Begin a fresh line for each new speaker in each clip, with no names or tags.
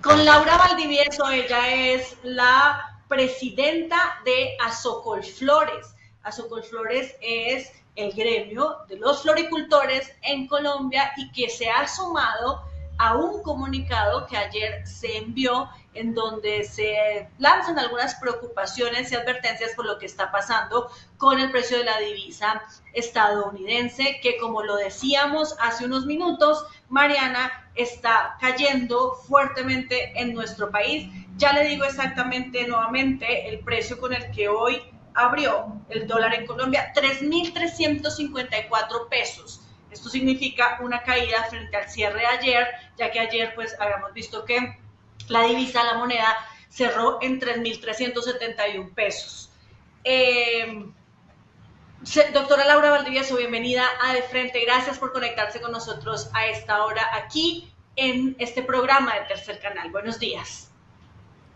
Con Laura Valdivieso, ella es la presidenta de Azocolflores. Azocolflores es el gremio de los floricultores en Colombia y que se ha sumado a un comunicado que ayer se envió en donde se lanzan algunas preocupaciones y advertencias por lo que está pasando con el precio de la divisa estadounidense, que como lo decíamos hace unos minutos, Mariana, está cayendo fuertemente en nuestro país. Ya le digo exactamente nuevamente el precio con el que hoy abrió el dólar en Colombia, 3.354 pesos. Esto significa una caída frente al cierre de ayer, ya que ayer pues habíamos visto que la divisa, la moneda, cerró en 3.371 pesos. Doctora Laura Valdivieso, bienvenida a De Frente. Gracias por conectarse con nosotros a esta hora aquí en este programa de Tercer Canal. Buenos días.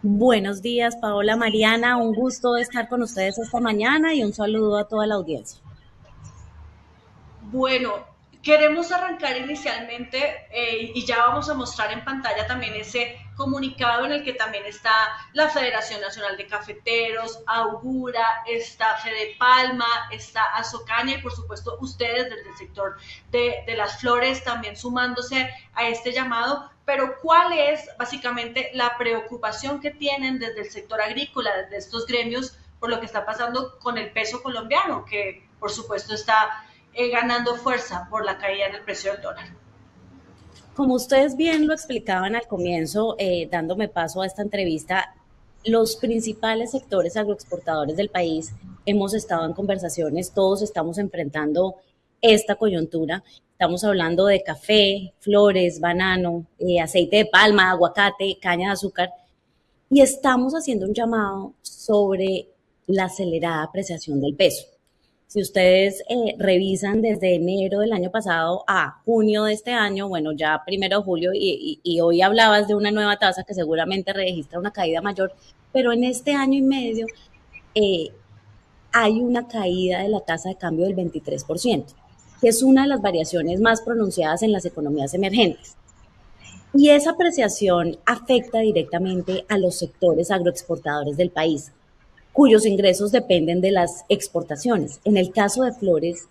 Buenos días, Paola, Mariana, un gusto estar con ustedes esta mañana y un saludo a toda la audiencia.
Bueno, queremos arrancar inicialmente y ya vamos a mostrar en pantalla también ese comunicado en el que también está la Federación Nacional de Cafeteros, Augura, está Fede Palma, está Azocaña y por supuesto ustedes desde el sector de las flores también sumándose a este llamado. Pero ¿cuál es básicamente la preocupación que tienen desde el sector agrícola, desde estos gremios, por lo que está pasando con el peso colombiano, que por supuesto está ganando fuerza por la caída en el precio del dólar?
Como ustedes bien lo explicaban al comienzo, dándome paso a esta entrevista, los principales sectores agroexportadores del país hemos estado en conversaciones, todos estamos enfrentando esta coyuntura. Estamos hablando de café, flores, banano, aceite de palma, aguacate, caña de azúcar, y estamos haciendo un llamado sobre la acelerada apreciación del peso. Si ustedes revisan desde enero del año pasado a junio de este año, bueno, ya primero de julio y hoy hablabas de una nueva tasa que seguramente registra una caída mayor, pero en este año y medio eh, hay una caída de la tasa de cambio del 23%, que es una de las variaciones más pronunciadas en las economías emergentes. Y esa apreciación afecta directamente a los sectores agroexportadores del país, cuyos ingresos dependen de las exportaciones. En el caso de flores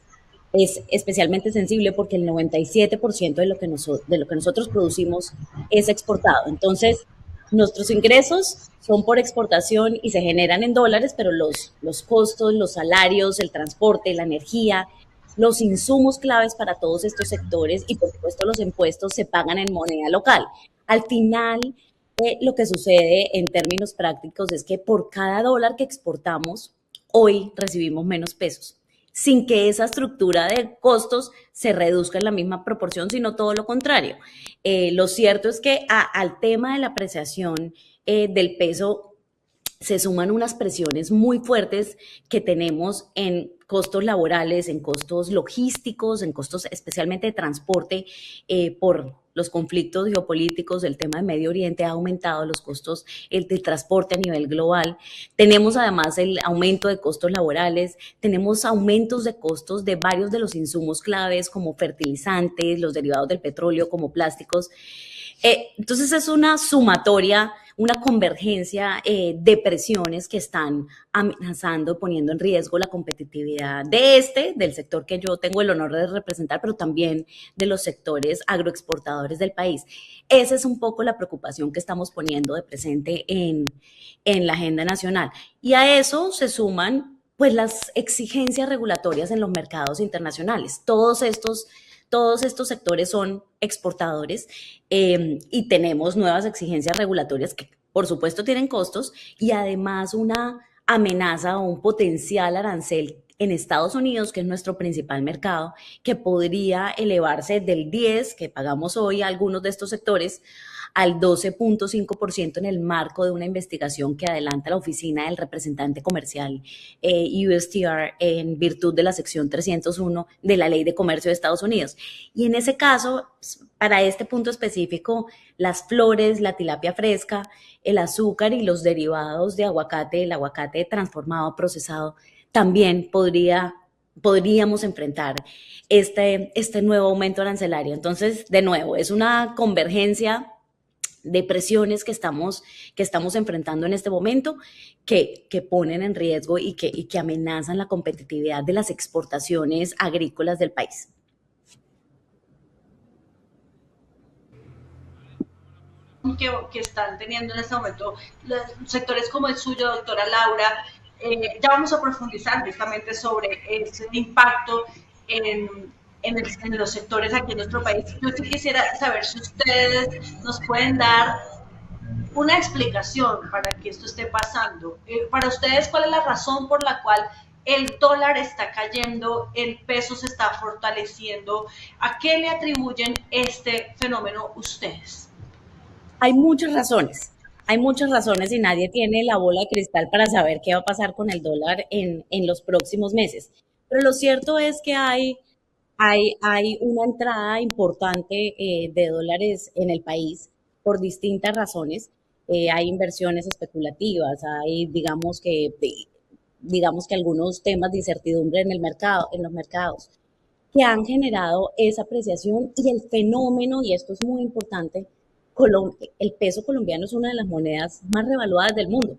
es especialmente sensible porque el 97% de lo que nosotros producimos es exportado. Entonces, nuestros ingresos son por exportación y se generan en dólares, pero los costos, los salarios, el transporte, la energía, los insumos claves para todos estos sectores y por supuesto los impuestos se pagan en moneda local. Al final, lo que sucede en términos prácticos es que por cada dólar que exportamos, hoy recibimos menos pesos, sin que esa estructura de costos se reduzca en la misma proporción, sino todo lo contrario. Lo cierto es que al tema de la apreciación del peso se suman unas presiones muy fuertes que tenemos en costos laborales, en costos logísticos, en costos especialmente de transporte, por los conflictos geopolíticos, el tema de Medio Oriente ha aumentado los costos del transporte a nivel global. Tenemos además el aumento de costos laborales, tenemos aumentos de costos de varios de los insumos claves como fertilizantes, los derivados del petróleo como plásticos. Entonces es una sumatoria, una convergencia de presiones que están amenazando, poniendo en riesgo la competitividad del sector que yo tengo el honor de representar, pero también de los sectores agroexportadores del país. Esa es un poco la preocupación que estamos poniendo de presente en la agenda nacional. Y a eso se suman pues las exigencias regulatorias en los mercados internacionales. Todos estos sectores son exportadores y tenemos nuevas exigencias regulatorias que por supuesto tienen costos y además una amenaza o un potencial arancel en Estados Unidos, que es nuestro principal mercado, que podría elevarse del 10 que pagamos hoy a algunos de estos sectores al 12.5% en el marco de una investigación que adelanta la oficina del representante comercial USTR en virtud de la sección 301 de la Ley de Comercio de Estados Unidos. Y en ese caso, para este punto específico, las flores, la tilapia fresca, el azúcar y los derivados de aguacate, el aguacate transformado, procesado, también podríamos enfrentar este nuevo aumento arancelario. Entonces, de nuevo, es una convergencia de presiones que estamos enfrentando en este momento, que ponen en riesgo y que amenazan la competitividad de las exportaciones agrícolas del país.
Que están teniendo en este momento los sectores como el suyo, doctora Laura. Ya vamos a profundizar justamente sobre ese impacto en los sectores aquí en nuestro país. Yo sí quisiera saber si ustedes nos pueden dar una explicación para que esto esté pasando. Para ustedes, ¿cuál es la razón por la cual el dólar está cayendo, el peso se está fortaleciendo? ¿A qué le atribuyen este fenómeno ustedes?
Hay muchas razones y nadie tiene la bola de cristal para saber qué va a pasar con el dólar en los próximos meses. Pero lo cierto es que hay una entrada importante de dólares en el país por distintas razones. Hay inversiones especulativas, hay, digamos que algunos temas de incertidumbre en el mercado, en los mercados, que han generado esa apreciación y el fenómeno, y esto es muy importante, el peso colombiano es una de las monedas más revaluadas del mundo.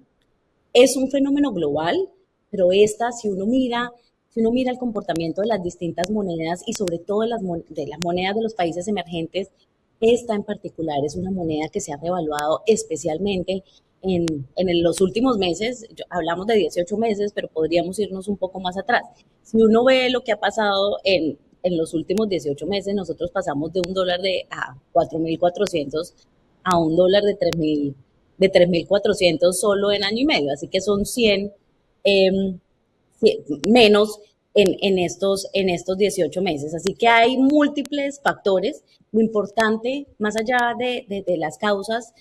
Es un fenómeno global, pero esta, si uno mira el comportamiento de las distintas monedas y sobre todo de las monedas de los países emergentes, esta en particular es una moneda que se ha revaluado especialmente en los últimos meses. Hablamos de 18 meses, pero podríamos irnos un poco más atrás. Si uno ve lo que ha pasado en los últimos 18 meses, nosotros pasamos de un dólar a 4.400 a un dólar de 3.400 solo en año y medio, así que son 100 menos en estos 18 meses. Así que hay múltiples factores. Lo importante, más allá de las causas,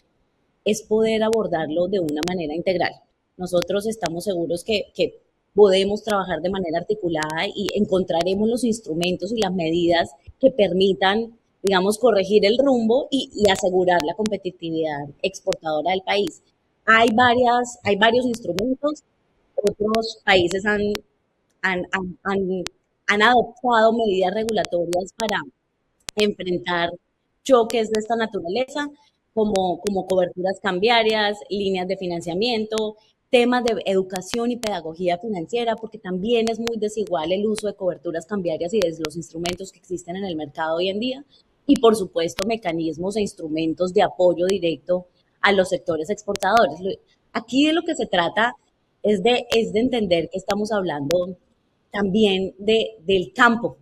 es poder abordarlo de una manera integral. Nosotros estamos seguros que podemos trabajar de manera articulada y encontraremos los instrumentos y las medidas que permitan, digamos, corregir el rumbo y asegurar la competitividad exportadora del país. Hay varios instrumentos. Otros países han, han, han adoptado medidas regulatorias para enfrentar choques de esta naturaleza, como coberturas cambiarias, líneas de financiamiento, temas de educación y pedagogía financiera, porque también es muy desigual el uso de coberturas cambiarias y de los instrumentos que existen en el mercado hoy en día, y por supuesto mecanismos e instrumentos de apoyo directo a los sectores exportadores. Aquí de lo que se trata es de entender que estamos hablando también del campo,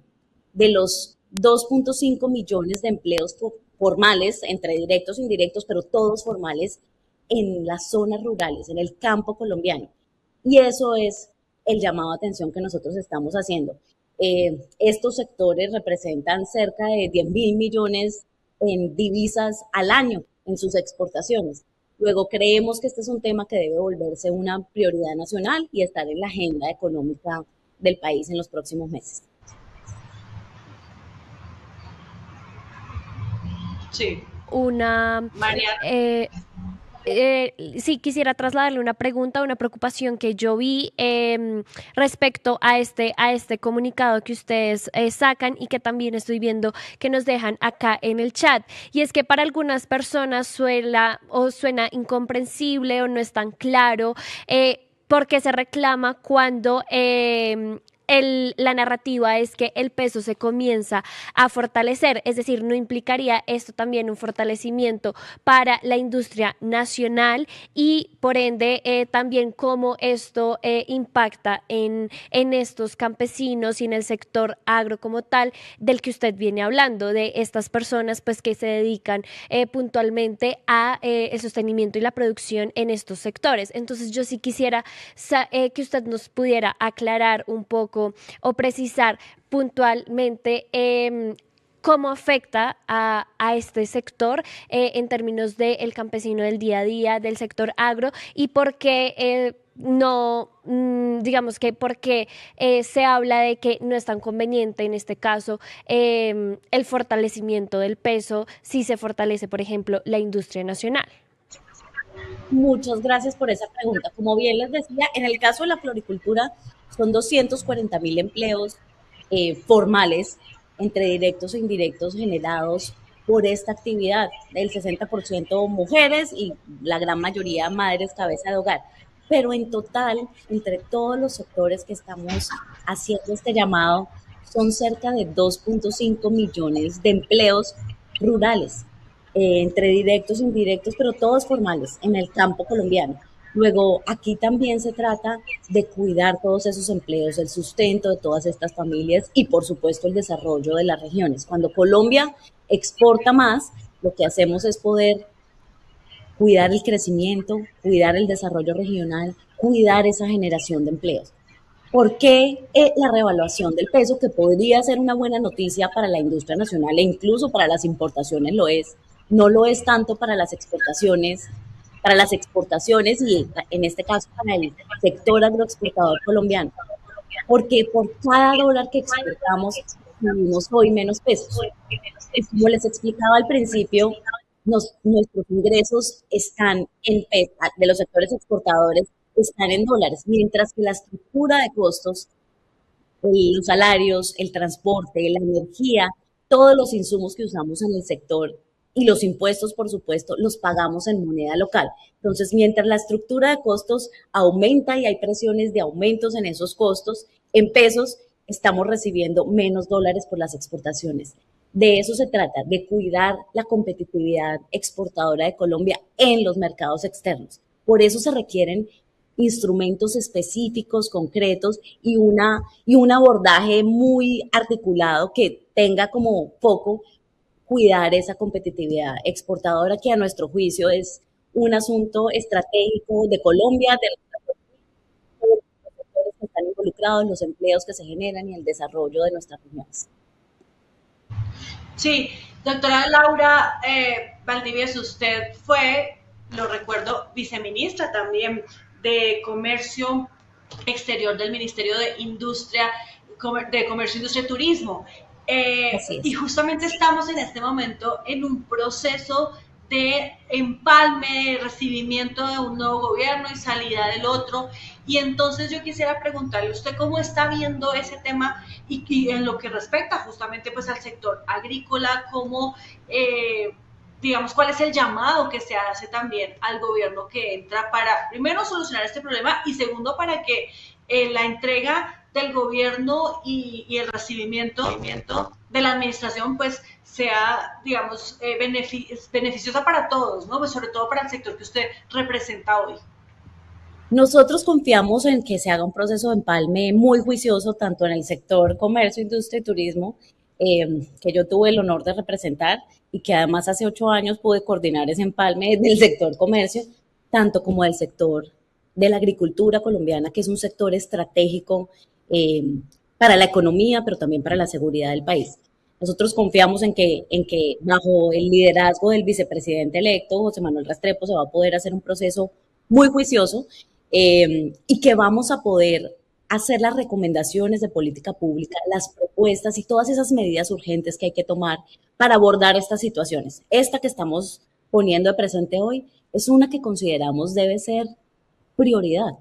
de los 2.5 millones de empleos formales, entre directos e indirectos, pero todos formales, en las zonas rurales, en el campo colombiano. Y eso es el llamado de atención que nosotros estamos haciendo. Estos sectores representan cerca de 10.000 millones en divisas al año en sus exportaciones. Luego creemos que este es un tema que debe volverse una prioridad nacional y estar en la agenda económica del país en los próximos meses.
Sí.
María. Sí, quisiera trasladarle una pregunta, una preocupación que yo vi respecto a este comunicado que ustedes sacan y que también estoy viendo que nos dejan acá en el chat. Y es que para algunas personas suena incomprensible o no es tan claro por qué se reclama cuando la narrativa es que el peso se comienza a fortalecer, es decir, ¿no implicaría esto también un fortalecimiento para la industria nacional y por ende también cómo esto impacta en estos campesinos y en el sector agro como tal del que usted viene hablando, de estas personas pues que se dedican puntualmente a el sostenimiento y la producción en estos sectores? Entonces yo sí quisiera que usted nos pudiera aclarar un poco o precisar puntualmente cómo afecta a este sector en términos del campesino del día a día, del sector agro, y por qué no, digamos que porque se habla de que no es tan conveniente en este caso el fortalecimiento del peso si se fortalece, por ejemplo, la industria nacional.
Muchas gracias por esa pregunta. Como bien les decía, en el caso de la floricultura son 240.000 empleos formales, entre directos e indirectos, generados por esta actividad, el 60% mujeres y la gran mayoría madres cabeza de hogar. Pero en total, entre todos los sectores que estamos haciendo este llamado, son cerca de 2.5 millones de empleos rurales, entre directos e indirectos, pero todos formales, en el campo colombiano. Luego, aquí también se trata de cuidar todos esos empleos, el sustento de todas estas familias y, por supuesto, el desarrollo de las regiones. Cuando Colombia exporta más, lo que hacemos es poder cuidar el crecimiento, cuidar el desarrollo regional, cuidar esa generación de empleos. ¿Por qué la revaluación del peso, que podría ser una buena noticia para la industria nacional e incluso para las importaciones lo es, no lo es tanto para las exportaciones y en este caso para el sector agroexportador colombiano? Porque por cada dólar que exportamos, recibimos hoy menos pesos. Y como les explicaba al principio, nuestros ingresos están de los sectores exportadores están en dólares, mientras que la estructura de costos, los salarios, el transporte, la energía, todos los insumos que usamos en el sector y los impuestos, por supuesto, los pagamos en moneda local. Entonces, mientras la estructura de costos aumenta y hay presiones de aumentos en esos costos, en pesos estamos recibiendo menos dólares por las exportaciones. De eso se trata, de cuidar la competitividad exportadora de Colombia en los mercados externos. Por eso se requieren instrumentos específicos, concretos y un abordaje muy articulado que tenga como foco cuidar esa competitividad exportadora, que a nuestro juicio es un asunto estratégico de Colombia, de los sectores que están involucrados, los empleos que se generan y el desarrollo de nuestras regiones.
Sí, doctora Laura Valdivieso, usted fue, lo recuerdo, viceministra también de Comercio Exterior del Ministerio de Comercio, Industria y Turismo. Y justamente estamos en este momento en un proceso de empalme, recibimiento de un nuevo gobierno y salida del otro. Y entonces yo quisiera preguntarle, ¿usted cómo está viendo ese tema y en lo que respecta justamente pues al sector agrícola, cómo, digamos, cuál es el llamado que se hace también al gobierno que entra para, primero, solucionar este problema y segundo, para que la entrega del gobierno y el recibimiento de la administración pues sea, digamos, beneficiosa para todos, ¿no? Pues sobre todo para el sector que usted representa hoy.
Nosotros confiamos en que se haga un proceso de empalme muy juicioso, tanto en el sector comercio, industria y turismo, que yo tuve el honor de representar y que además hace 8 años pude coordinar ese empalme del sector comercio, tanto como del sector de la agricultura colombiana, que es un sector estratégico para la economía, pero también para la seguridad del país. Nosotros confiamos en que bajo el liderazgo del vicepresidente electo, José Manuel Restrepo, se va a poder hacer un proceso muy juicioso y que vamos a poder hacer las recomendaciones de política pública, las propuestas y todas esas medidas urgentes que hay que tomar para abordar estas situaciones. Esta que estamos poniendo de presente hoy es una que consideramos debe ser prioridad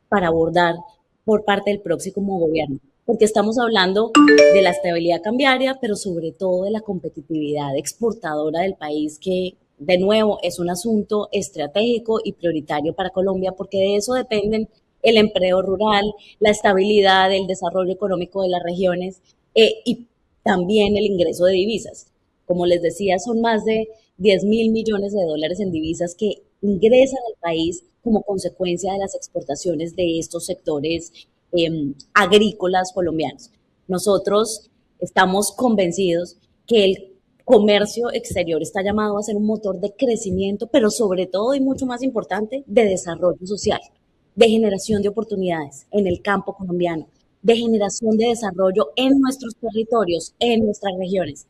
para abordar por parte del próximo gobierno, porque estamos hablando de la estabilidad cambiaria, pero sobre todo de la competitividad exportadora del país, que de nuevo es un asunto estratégico y prioritario para Colombia, porque de eso dependen el empleo rural, la estabilidad, el desarrollo económico de las regiones y también el ingreso de divisas. Como les decía, son más de 10.000 millones de dólares en divisas que ingresan al país como consecuencia de las exportaciones de estos sectores agrícolas colombianos. Nosotros estamos convencidos que el comercio exterior está llamado a ser un motor de crecimiento, pero sobre todo y mucho más importante, de desarrollo social, de generación de oportunidades en el campo colombiano, de generación de desarrollo en nuestros territorios, en nuestras regiones.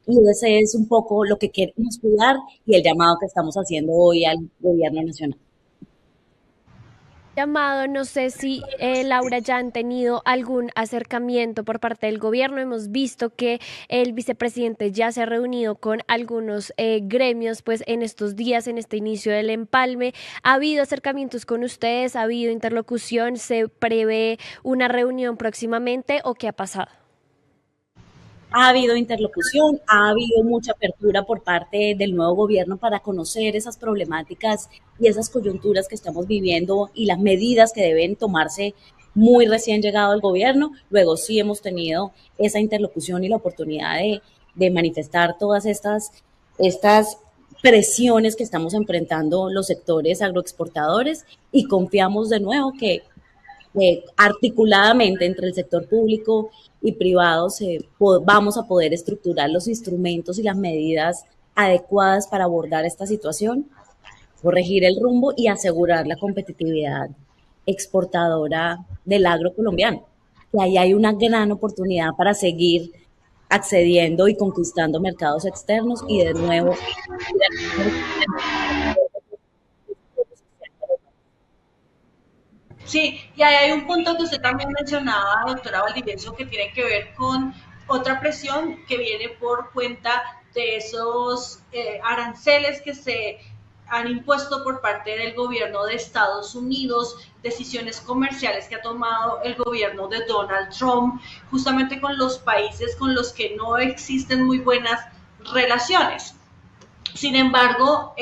Y ese es un poco lo que queremos cuidar y el llamado que estamos haciendo hoy al gobierno nacional.
Llamado, no sé si Laura ya han tenido algún acercamiento por parte del gobierno. Hemos visto que el vicepresidente ya se ha reunido con algunos gremios pues en estos días, en este inicio del empalme. ¿Ha habido acercamientos con ustedes? ¿Ha habido interlocución? ¿Se prevé una reunión próximamente o qué ha pasado?
Ha habido interlocución, ha habido mucha apertura por parte del nuevo gobierno para conocer esas problemáticas y esas coyunturas que estamos viviendo y las medidas que deben tomarse muy recién llegado el gobierno. Luego sí hemos tenido esa interlocución y la oportunidad de manifestar todas estas presiones que estamos enfrentando los sectores agroexportadores y confiamos de nuevo que articuladamente entre el sector público y privado vamos a poder estructurar los instrumentos y las medidas adecuadas para abordar esta situación, corregir el rumbo y asegurar la competitividad exportadora del agro colombiano. Que ahí hay una gran oportunidad para seguir accediendo y conquistando mercados externos y de nuevo.
Sí, y ahí hay un punto que usted también mencionaba, doctora Valdivielso, que tiene que ver con otra presión que viene por cuenta de esos aranceles que se han impuesto por parte del gobierno de Estados Unidos, decisiones comerciales que ha tomado el gobierno de Donald Trump, justamente con los países con los que no existen muy buenas relaciones. Sin embargo,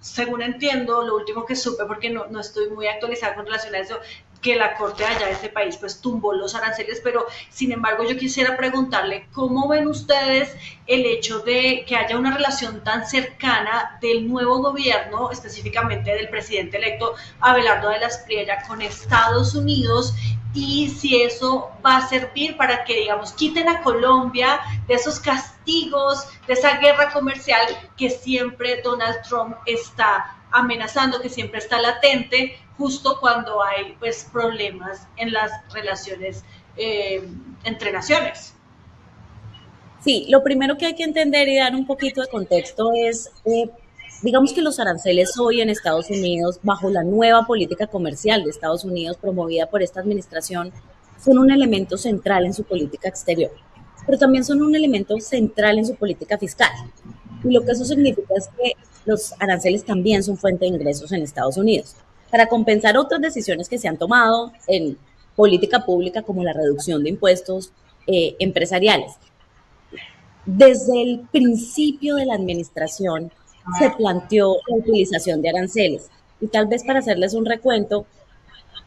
según entiendo, lo último que supe, porque no estoy muy actualizada con relación a eso, que la corte allá de este país pues tumbó los aranceles, pero sin embargo yo quisiera preguntarle cómo ven ustedes el hecho de que haya una relación tan cercana del nuevo gobierno, específicamente del presidente electo Abelardo de la Espriella con Estados Unidos, y si eso va a servir para que, digamos, quiten a Colombia de esos castigos, de esa guerra comercial que siempre Donald Trump está amenazando, que siempre está latente, justo cuando hay pues problemas en las relaciones entre naciones.
Sí, lo primero que hay que entender y dar un poquito de contexto es, digamos que los aranceles hoy en Estados Unidos, bajo la nueva política comercial de Estados Unidos promovida por esta administración, son un elemento central en su política exterior, pero también son un elemento central en su política fiscal. Y lo que eso significa es que los aranceles también son fuente de ingresos en Estados Unidos, para compensar otras decisiones que se han tomado en política pública como la reducción de impuestos empresariales. Desde el principio de la administración se planteó la utilización de aranceles. Y tal vez para hacerles un recuento,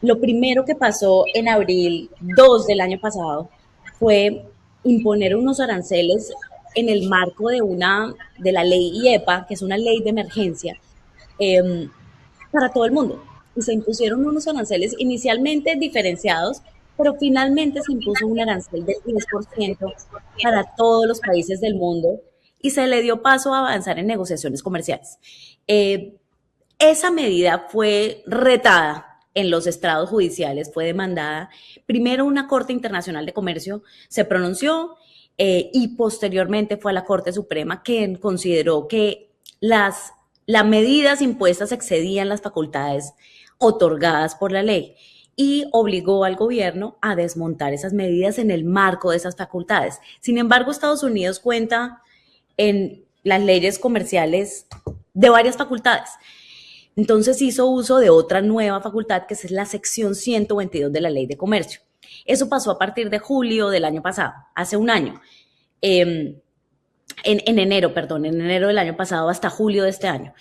lo primero que pasó en abril 2 del año pasado fue imponer unos aranceles en el marco de la ley IEPA, que es una ley de emergencia, eh, para todo el mundo. Y se impusieron unos aranceles inicialmente diferenciados, pero finalmente se impuso un arancel del 10% para todos los países del mundo y se le dio paso a avanzar en negociaciones comerciales. Eh, Esa medida fue retada en los estrados judiciales, fue demandada. Primero una Corte Internacional de Comercio se pronunció y posteriormente fue a la Corte Suprema quien consideró que las medidas impuestas excedían las facultades otorgadas por la ley y obligó al gobierno a desmontar esas medidas en el marco de esas facultades. Sin embargo, Estados Unidos cuenta en las leyes comerciales de varias facultades. Entonces hizo uso de otra nueva facultad que es la sección 122 de la Ley de Comercio. Eso pasó a partir de julio del año pasado, hace un año. En enero del año pasado hasta julio de este año.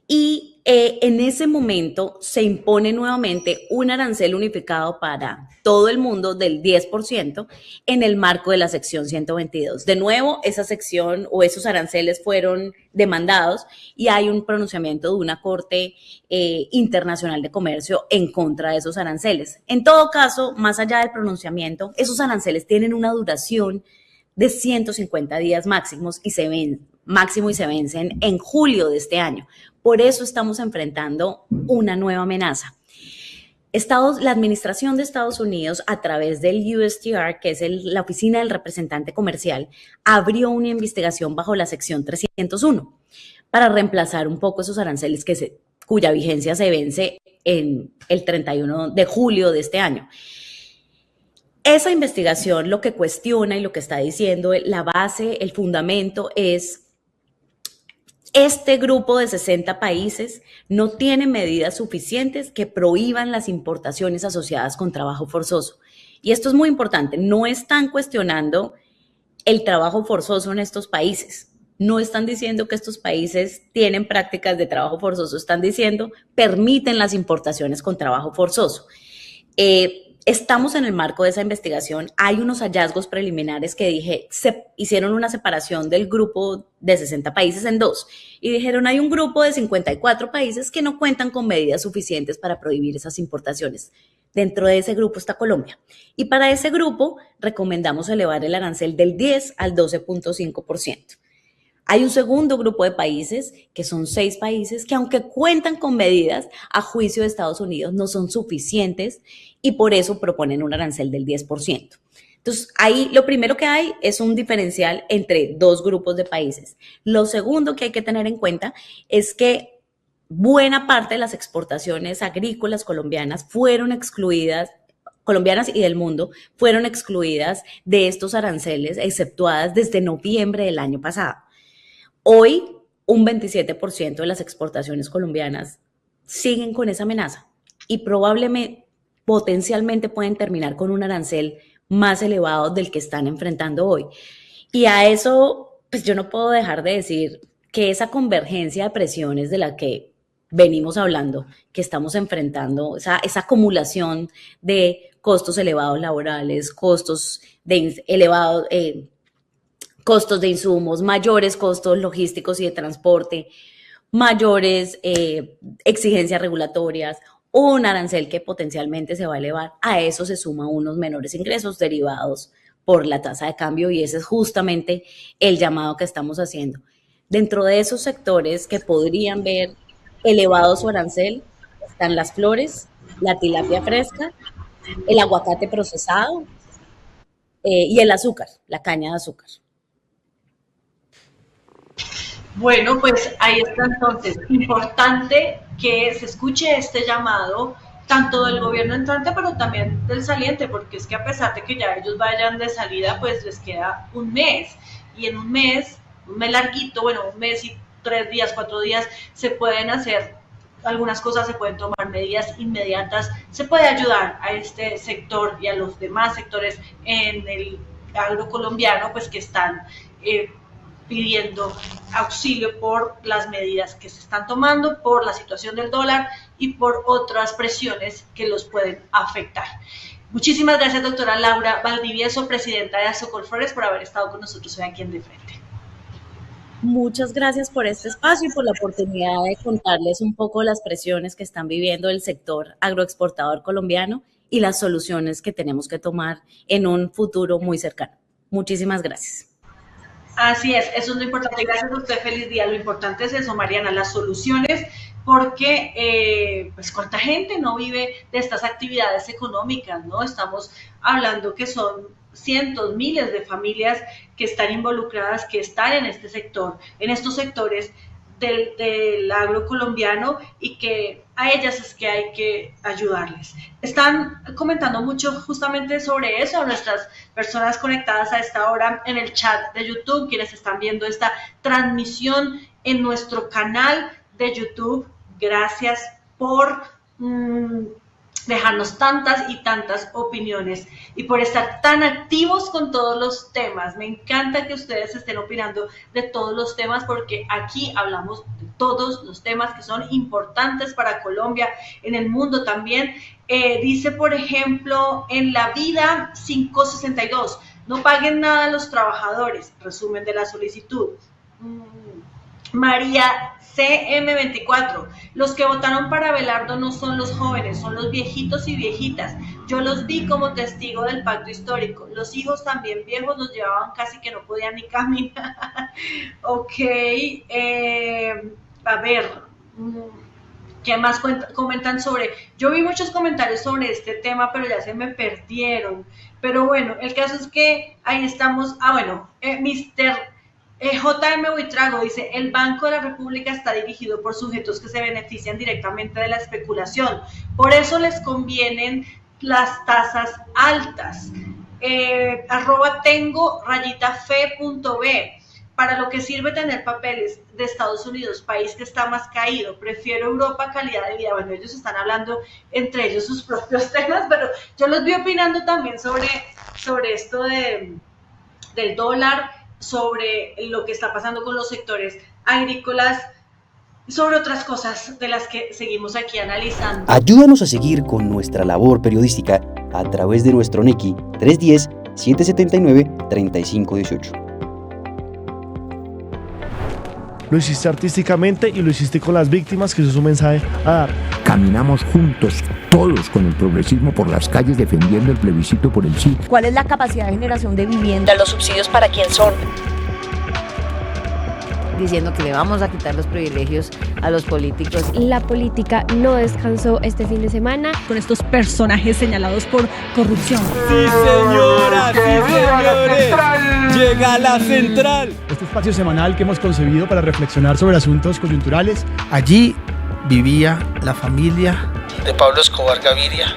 Y en ese momento se impone nuevamente un arancel unificado para todo el mundo del 10% en el marco de la sección 122. De nuevo, esa sección o esos aranceles fueron demandados y hay un pronunciamiento de una Corte Internacional de Comercio en contra de esos aranceles. En todo caso, más allá del pronunciamiento, esos aranceles tienen una duración de 150 días máximos y se vencen en julio de este año. Por eso estamos enfrentando una nueva amenaza. La administración de Estados Unidos, a través del USTR, que es la Oficina del Representante Comercial, abrió una investigación bajo la sección 301 para reemplazar un poco esos aranceles cuya vigencia se vence en el 31 de julio de este año. Esa investigación lo que cuestiona y lo que está diciendo, la base, el fundamento es este grupo de 60 países no tiene medidas suficientes que prohíban las importaciones asociadas con trabajo forzoso. Y esto es muy importante, no están cuestionando el trabajo forzoso en estos países. No están diciendo que estos países tienen prácticas de trabajo forzoso, están diciendo permiten las importaciones con trabajo forzoso. Estamos en el marco de esa investigación. Hay unos hallazgos preliminares que se hicieron una separación del grupo de 60 países en dos y dijeron hay un grupo de 54 países que no cuentan con medidas suficientes para prohibir esas importaciones. Dentro de ese grupo está Colombia. Y para ese grupo recomendamos elevar el arancel del 10 al 12.5%. Hay un segundo grupo de países, que son 6 países, que aunque cuentan con medidas, a juicio de Estados Unidos no son suficientes y por eso proponen un arancel del 10%. Entonces, ahí lo primero que hay es un diferencial entre dos grupos de países. Lo segundo que hay que tener en cuenta es que buena parte de las exportaciones agrícolas colombianas fueron excluidas, colombianas y del mundo, fueron excluidas de estos aranceles, exceptuadas desde noviembre del año pasado. Hoy, un 27% de las exportaciones colombianas siguen con esa amenaza y probablemente, potencialmente pueden terminar con un arancel más elevado del que están enfrentando hoy. Y a eso, pues yo no puedo dejar de decir que esa convergencia de presiones de la que venimos hablando, que estamos enfrentando, esa acumulación de costos elevados laborales, costos de elevados... costos de insumos, mayores costos logísticos y de transporte, mayores exigencias regulatorias, un arancel que potencialmente se va a elevar. A eso se suma unos menores ingresos derivados por la tasa de cambio y ese es justamente el llamado que estamos haciendo. Dentro de esos sectores que podrían ver elevado su arancel están las flores, la tilapia fresca, el aguacate procesado y el azúcar, la caña de azúcar.
Bueno, pues ahí está entonces. Importante que se escuche este llamado, tanto del gobierno entrante, pero también del saliente, porque es que a pesar de que ya ellos vayan de salida, pues les queda un mes. Y en un mes larguito, bueno, un mes y 3 días, 4 días, se pueden hacer algunas cosas, se pueden tomar medidas inmediatas, se puede ayudar a este sector y a los demás sectores en el agro colombiano, pues que están pidiendo auxilio por las medidas que se están tomando, por la situación del dólar y por otras presiones que los pueden afectar. Muchísimas gracias, doctora Laura Valdivieso, presidenta de Asocolflores, por haber estado con nosotros hoy aquí en De Frente.
Muchas gracias por este espacio y por la oportunidad de contarles un poco las presiones que están viviendo el sector agroexportador colombiano y las soluciones que tenemos que tomar en un futuro muy cercano. Muchísimas gracias.
Así es, eso es lo importante. Gracias a usted, feliz día. Lo importante es eso, Mariana, las soluciones, porque pues cuánta gente no vive de estas actividades económicas, ¿no? Estamos hablando que son cientos, miles de familias que están involucradas, que están en este sector, en estos sectores del agro colombiano y que a ellas es que hay que ayudarles. Están comentando mucho justamente sobre eso nuestras personas conectadas a esta hora en el chat de YouTube, quienes están viendo esta transmisión en nuestro canal de YouTube. Gracias por dejarnos tantas y tantas opiniones y por estar tan activos con todos los temas. Me encanta que ustedes estén opinando de todos los temas porque aquí hablamos de todos los temas que son importantes para Colombia, en el mundo también. Dice, por ejemplo, en La Vida 562, no paguen nada a los trabajadores, resumen de la solicitud. María CM24, los que votaron para Abelardo no son los jóvenes, son los viejitos y viejitas. Yo los vi como testigo del pacto histórico. Los hijos también viejos los llevaban casi que no podían ni caminar. Ok, a ver, ¿qué más comentan sobre? Yo vi muchos comentarios sobre este tema, pero ya se me perdieron. Pero bueno, el caso es que ahí estamos. Bueno, Mr. JM Buitrago dice, el Banco de la República está dirigido por sujetos que se benefician directamente de la especulación, por eso les convienen las tasas altas. @tengo_fe.b, para lo que sirve tener papeles de Estados Unidos, país que está más caído, prefiero Europa, calidad de vida. Bueno, ellos están hablando entre ellos sus propios temas, pero yo los vi opinando también sobre esto del dólar, sobre lo que está pasando con los sectores agrícolas, sobre otras cosas de las que seguimos aquí analizando.
Ayúdanos a seguir con nuestra labor periodística a través de nuestro NECI 310-779-3518.
Lo hiciste artísticamente y lo hiciste con las víctimas, que eso es un mensaje a dar.
Caminamos juntos, todos con el progresismo por las calles defendiendo el plebiscito por el sí.
¿Cuál es la capacidad de generación de vivienda?
¿Los subsidios para quién son?
Diciendo que le vamos a quitar los privilegios a los políticos.
La política no descansó este fin de semana.
Con estos personajes señalados por corrupción.
Sí, señora, sí, señores. Llega la central.
Este espacio semanal que hemos concebido para reflexionar sobre asuntos coyunturales.
Allí vivía la familia
de Pablo Escobar Gaviria.